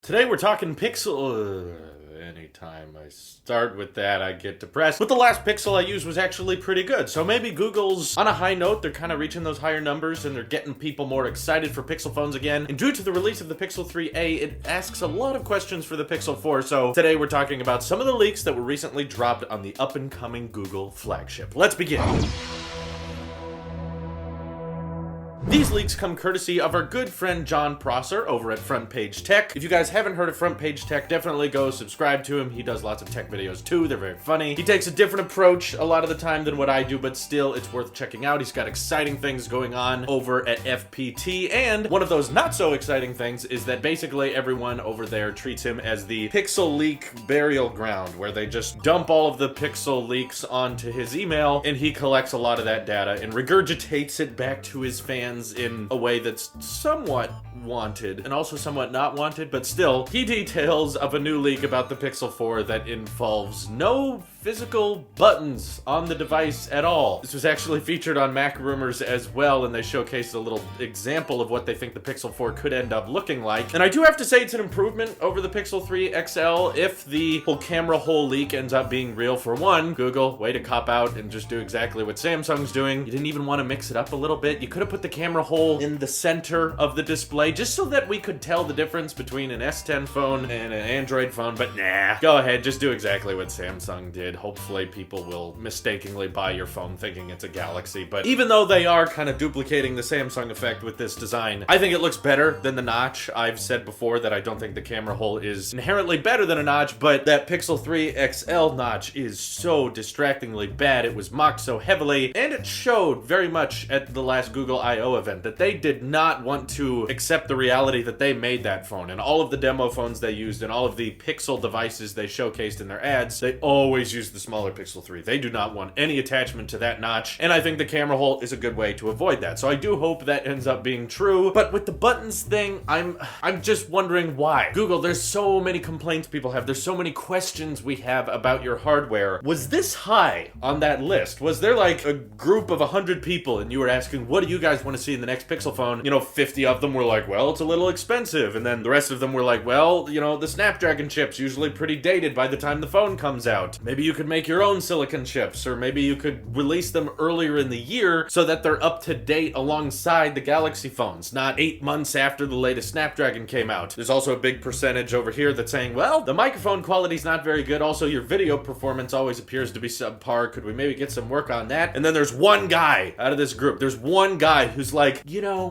Today we're talking Pixel. Anytime I start with that, I get depressed. But the last Pixel I used was actually pretty good. So maybe Google's on a high note. They're kind of reaching those higher numbers and they're getting people more excited for Pixel phones again. And due to the release of the Pixel 3a, it asks a lot of questions for the Pixel 4. So today we're talking about some of the leaks that were recently dropped on the up-and-coming Google flagship. Let's begin. These leaks come courtesy of our good friend John Prosser over at Front Page Tech. If you guys haven't heard of Front Page Tech, definitely go subscribe to him. He does lots of tech videos too. They're very funny. He takes a different approach a lot of the time than what I do, but still it's worth checking out. He's got exciting things going on over at FPT, and one of those not so exciting things is that basically everyone over there treats him as the Pixel leak burial ground, where they just dump all of the Pixel leaks onto his email, and he collects a lot of that data and regurgitates it back to his fans in a way that's somewhat wanted and also somewhat not wanted, but still, he details of a new leak about the Pixel 4 that involves no physical buttons on the device at all. This was actually featured on Mac Rumors as well, and they showcased a little example of what they think the Pixel 4 could end up looking like. And I do have to say it's an improvement over the Pixel 3 XL if the whole camera hole leak ends up being real. For one, Google, way to cop out and just do exactly what Samsung's doing. You didn't even want to mix it up a little bit. You could have put the camera hole in the center of the display just so that we could tell the difference between an S10 phone and an Android phone, but nah. Go ahead, just do exactly what Samsung did. Hopefully people will mistakenly buy your phone thinking it's a Galaxy, but even though they are kind of duplicating the Samsung effect with this design, I think it looks better than the notch. I've said before that I don't think the camera hole is inherently better than a notch, but that Pixel 3 XL notch is so distractingly bad. It was mocked so heavily, and it showed very much at the last Google I/O event that they did not want to accept the reality that they made that phone, and all of the demo phones they used and all of the Pixel devices they showcased in their ads, they always used the smaller Pixel 3. They do not want any attachment to that notch, and I think the camera hole is a good way to avoid that. So I do hope that ends up being true, but with the buttons thing, I'm just wondering why. Google, there's so many complaints people have. There's so many questions we have about your hardware. Was this high on that list? Was there like a group of 100 people and you were asking, what do you guys want to see in the next Pixel phone? 50 of them were like, well, it's a little expensive. And then the rest of them were like, well, the Snapdragon chip's usually pretty dated by the time the phone comes out. Maybe you could make your own silicon chips, or maybe you could release them earlier in the year so that they're up to date alongside the Galaxy phones, not 8 months after the latest Snapdragon came out. There's also a big percentage over here that's saying, well, the microphone quality's not very good. Also, your video performance always appears to be subpar. Could we maybe get some work on that? And then there's one guy out of this group. There's one guy who's like,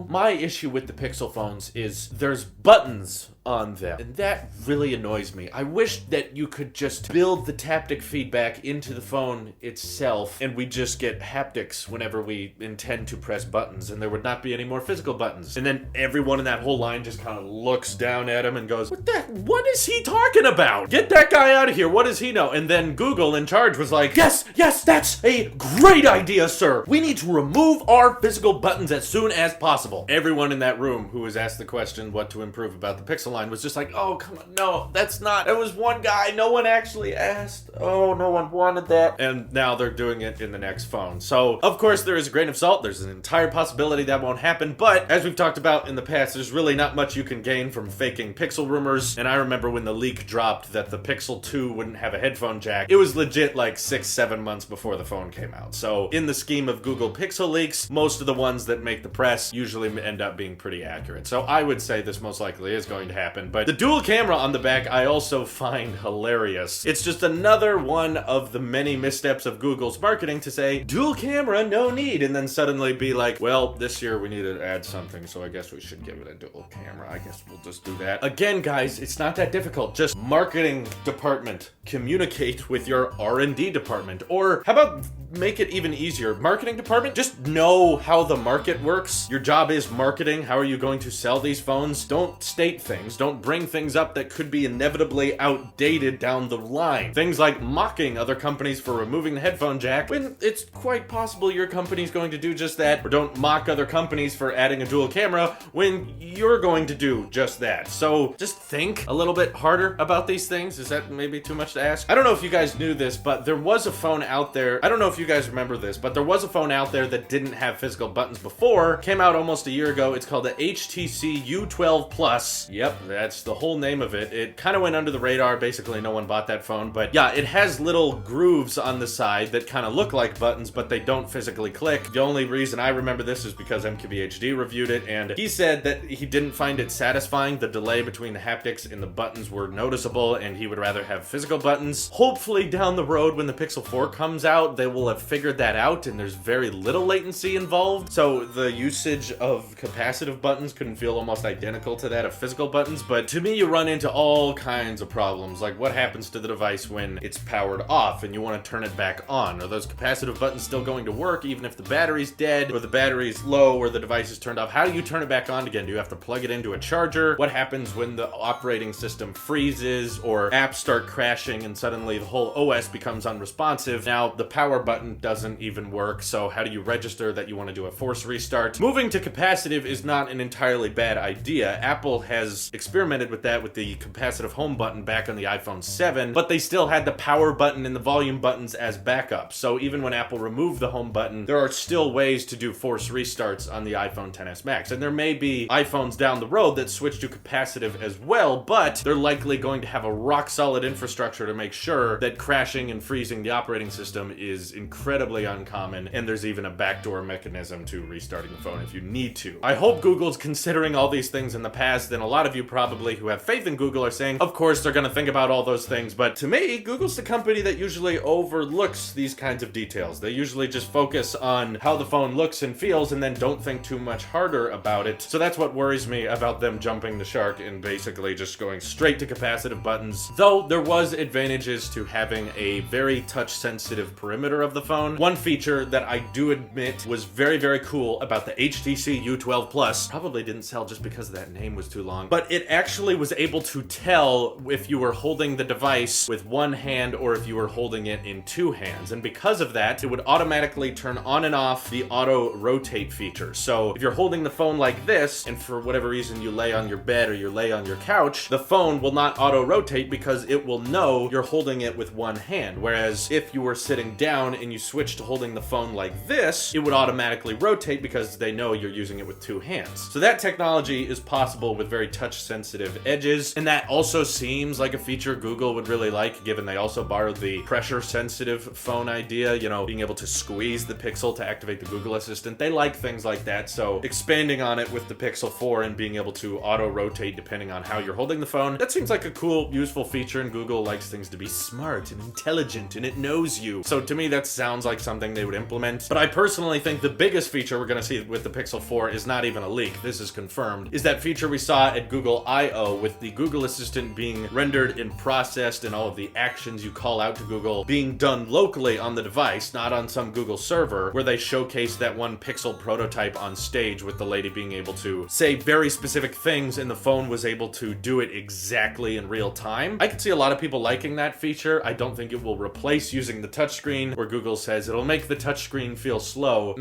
my issue with the Pixel phones is there's buttons on them, and that really annoys me. I wish that you could just build the taptic feedback into the phone itself and we just get haptics whenever we intend to press buttons, and there would not be any more physical buttons. And then everyone in that whole line just kind of looks down at him and goes, what is he talking about? Get that guy out of here. What does he know? And then Google in charge was like, yes, that's a great idea, sir. We need to remove our physical buttons as soon as possible. Everyone in that room who was asked the question what to improve about the Pixel line was just like, oh, come on, no, that was one guy. No one actually asked. Oh, no one wanted that. And now they're doing it in the next phone. So, of course, there is a grain of salt. There's an entire possibility that won't happen. But as we've talked about in the past, there's really not much you can gain from faking Pixel rumors. And I remember when the leak dropped that the Pixel 2 wouldn't have a headphone jack. It was legit like 6-7 months before the phone came out. So in the scheme of Google Pixel leaks, most of the ones that make the press usually end up being pretty accurate. So I would say this most likely is going to happen. But the dual camera on the back I also find hilarious. It's just another one of the many missteps of Google's marketing to say, dual camera, no need, and then suddenly be like, well, this year we need to add something, so I guess we should give it a dual camera. I guess we'll just do that. Again, guys, it's not that difficult. Just marketing department, communicate with your R&D department. Or how about make it even easier? Marketing department, just know how the market works. Your job is marketing. How are you going to sell these phones? Don't state things. Don't bring things up that could be inevitably outdated down the line. Things like mocking other companies for removing the headphone jack when it's quite possible your company's going to do just that. Or don't mock other companies for adding a dual camera when you're going to do just that. So just think a little bit harder about these things. Is that maybe too much to ask? I don't know if you guys knew this, but there was a phone out there. I don't know if if you guys remember this, but there was a phone out there that didn't have physical buttons before. Came out almost a year ago. It's called the HTC U12 Plus. Yep, that's the whole name of it. It kind of went under the radar. Basically, no one bought that phone. But yeah, it has little grooves on the side that kind of look like buttons, but they don't physically click. The only reason I remember this is because MKBHD reviewed it, and he said that he didn't find it satisfying. The delay between the haptics and the buttons were noticeable, and he would rather have physical buttons. Hopefully down the road when the Pixel 4 comes out, they will have figured that out, and there's very little latency involved. So the usage of capacitive buttons couldn't feel almost identical to that of physical buttons. But to me, you run into all kinds of problems, like what happens to the device when it's powered off and you want to turn it back on? Are those capacitive buttons still going to work even if the battery's dead or the battery's low or the device is turned off? How do you turn it back on again? Do you have to plug it into a charger? What happens when the operating system freezes or apps start crashing and suddenly the whole OS becomes unresponsive? Now the power button doesn't even work, so how do you register that you want to do a force restart? Moving to capacitive is not an entirely bad idea. Apple has experimented with that with the capacitive home button back on the iPhone 7, but they still had the power button and the volume buttons as backup. So even when Apple removed the home button, there are still ways to do force restarts on the iPhone XS Max. And there may be iPhones down the road that switch to capacitive as well, but they're likely going to have a rock solid infrastructure to make sure that crashing and freezing the operating system is incredibly uncommon, and there's even a backdoor mechanism to restarting the phone if you need to. I hope Google's considering all these things in the past, and a lot of you probably who have faith in Google are saying, of course they're gonna think about all those things, but to me, Google's the company that usually overlooks these kinds of details. They usually just focus on how the phone looks and feels and then don't think too much harder about it. So that's what worries me about them jumping the shark and basically just going straight to capacitive buttons. Though there was advantages to having a very touch-sensitive perimeter of the phone. One feature that I do admit was very, very cool about the HTC U12 Plus, probably didn't sell just because that name was too long, but it actually was able to tell if you were holding the device with one hand or if you were holding it in two hands. And because of that, it would automatically turn on and off the auto rotate feature. So if you're holding the phone like this, and for whatever reason you lay on your bed or you lay on your couch, the phone will not auto rotate because it will know you're holding it with one hand. Whereas if you were sitting down and you switch to holding the phone like this, it would automatically rotate because they know you're using it with two hands. So that technology is possible with very touch sensitive edges, and that also seems like a feature Google would really like, given they also borrowed the pressure sensitive phone idea, you know, being able to squeeze the Pixel to activate the Google Assistant. They like things like that, so expanding on it with the Pixel 4 and being able to auto rotate depending on how you're holding the phone, that seems like a cool, useful feature, and Google likes things to be smart and intelligent and it knows you. So to me that sounds like something they would implement. But I personally think the biggest feature we're going to see with the Pixel 4 is not even a leak, this is confirmed, is that feature we saw at Google I/O with the Google Assistant being rendered and processed and all of the actions you call out to Google being done locally on the device, not on some Google server, where they showcased that one Pixel prototype on stage with the lady being able to say very specific things and the phone was able to do it exactly in real time. I could see a lot of people liking that feature. I don't think it will replace using the touchscreen, where Google says it'll make the touchscreen feel slow.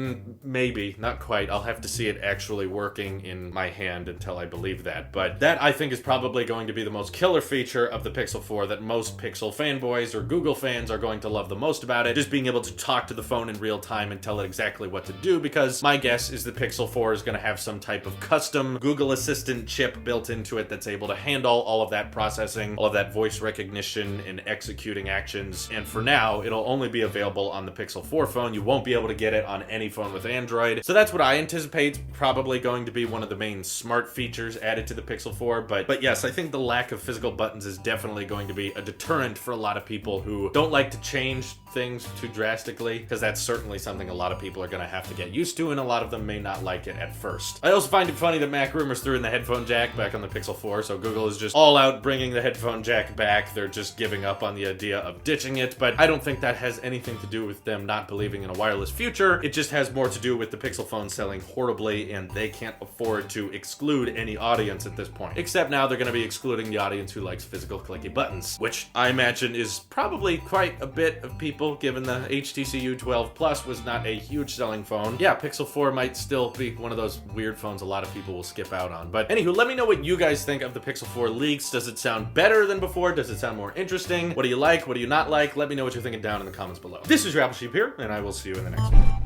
Maybe, not quite. I'll have to see it actually working in my hand until I believe that. But that, I think, is probably going to be the most killer feature of the Pixel 4 that most Pixel fanboys or Google fans are going to love the most about it. Just being able to talk to the phone in real time and tell it exactly what to do, because my guess is the Pixel 4 is going to have some type of custom Google Assistant chip built into it that's able to handle all of that processing, all of that voice recognition and executing actions. And for now, it'll only be available on the Pixel 4 phone. You won't be able to get it on any phone with Android. So that's what I anticipate probably going to be one of the main smart features added to the Pixel 4. But yes, I think the lack of physical buttons is definitely going to be a deterrent for a lot of people who don't like to change things too drastically, because that's certainly something a lot of people are going to have to get used to, and a lot of them may not like it at first. I also find it funny that Mac Rumors threw in the headphone jack back on the Pixel 4, so Google is just all out bringing the headphone jack back. They're just giving up on the idea of ditching it, but I don't think that has anything to do with them not believing in a wireless future. It just has more to do with the Pixel phone selling horribly, and they can't afford to exclude any audience at this point. Except now they're going to be excluding the audience who likes physical clicky buttons, which I imagine is probably quite a bit of people, given the HTC U12 Plus was not a huge selling phone. Yeah, Pixel 4 might still be one of those weird phones a lot of people will skip out on. But anywho, let me know what you guys think of the Pixel 4 leaks. Does it sound better than before? Does it sound more interesting? What do you like? What do you not like? Let me know what you're thinking down in the comments below. This is your Apple Sheep here, and I will see you in the next one.